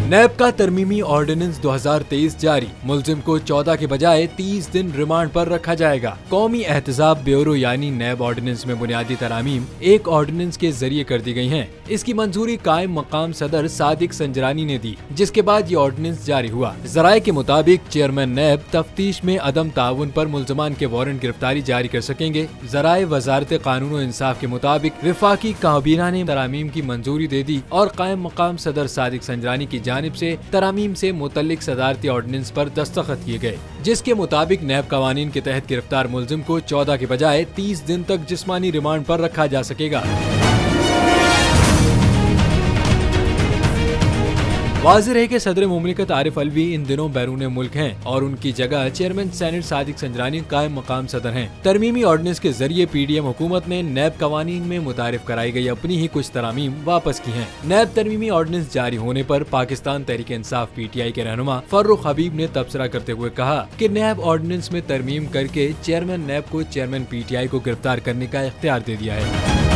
नैब का तरमीमी ऑर्डिनेंस 2023 जारी। मुलजिम को 14 के बजाय 30 दिन रिमांड पर रखा जाएगा। कौमी एहतसाब ब्यूरो यानी नैब ऑर्डिनेंस में बुनियादी तरामीम एक ऑर्डिनेंस के जरिए कर दी गई हैं। इसकी मंजूरी कायम मकाम सदर सादिक संजरानी ने दी, जिसके बाद ये ऑर्डिनेंस जारी हुआ। जराये के मुताबिक चेयरमैन नैब तफ्तीश में अदम ताउन पर मुलजमान के वारंट गिरफ्तारी जारी कर सकेंगे। जराये वजारत कानून और इंसाफ के मुताबिक विफाकी काबीना ने तरामीम की मंजूरी दे दी और कायम मकाम सदर सादिक संजरानी की जानिब से तरामीम से मुतल्लिक सदारती ऑर्डिनेंस पर दस्तखत किए गए, जिसके मुताबिक नैब कवानीन के तहत गिरफ्तार मुलजिम को 14 के बजाय 30 दिन तक जिस्मानी रिमांड पर रखा जा सकेगा। वाज़ेह है कि सदर मुमलिकत आरिफ अलवी इन दिनों बैरून मुल्क हैं और उनकी जगह चेयरमैन सेनेट सादिक संजरानी कायम मकाम सदर हैं। तरमीमी ऑर्डिनेंस के जरिए PDM हुकूमत ने नैब कवानीन में मुतारिफ कराई गई अपनी ही कुछ तरामीम वापस की हैं। नैब तरमीमी ऑर्डिनेंस जारी होने पर पाकिस्तान तहरीक इंसाफ PTI के रहनुमा फर्रुख हबीब ने तबसरा करते हुए कहा कि नैब ऑर्डिनेंस में तरमीम करके चेयरमैन नैब को चेयरमैन PTI को गिरफ्तार करने का इख्तियार दे दिया है।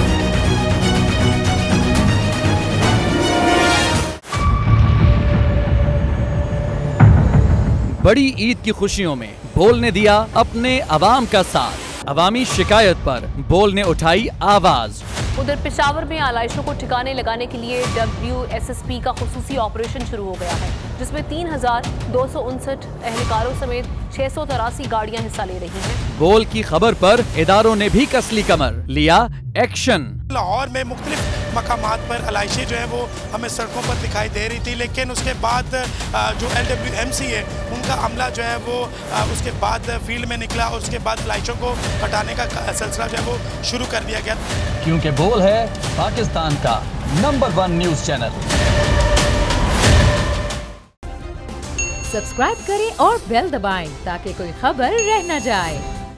बड़ी ईद की खुशियों में बोल ने दिया अपने अवाम का साथ। अवामी शिकायत पर बोल ने उठाई आवाज। उधर पेशावर में आलाइशों को ठिकाने लगाने के लिए WSSP का खुसूसी ऑपरेशन शुरू हो गया है, जिसमें 3259 एहलकारों समेत 683 गाड़ियां हिस्सा ले रही हैं। बोल की खबर पर इदारों ने भी कसली कमर, लिया एक्शन। लाहौर में मुख्तलिफ मकामात पर आलाइशें जो है वो हमें सड़कों पर दिखाई दे रही थी, लेकिन उसके बाद जो LWMC है उनका अमला जो है वो उसके बाद फील्ड में निकला और उसके बाद आलाइशों को हटाने का सिलसिला जो है वो शुरू कर दिया गया, क्योंकि बोल है पाकिस्तान का नंबर 1 न्यूज चैनल। सब्सक्राइब करें और बेल दबाएं ताकि कोई खबर रह न जाए।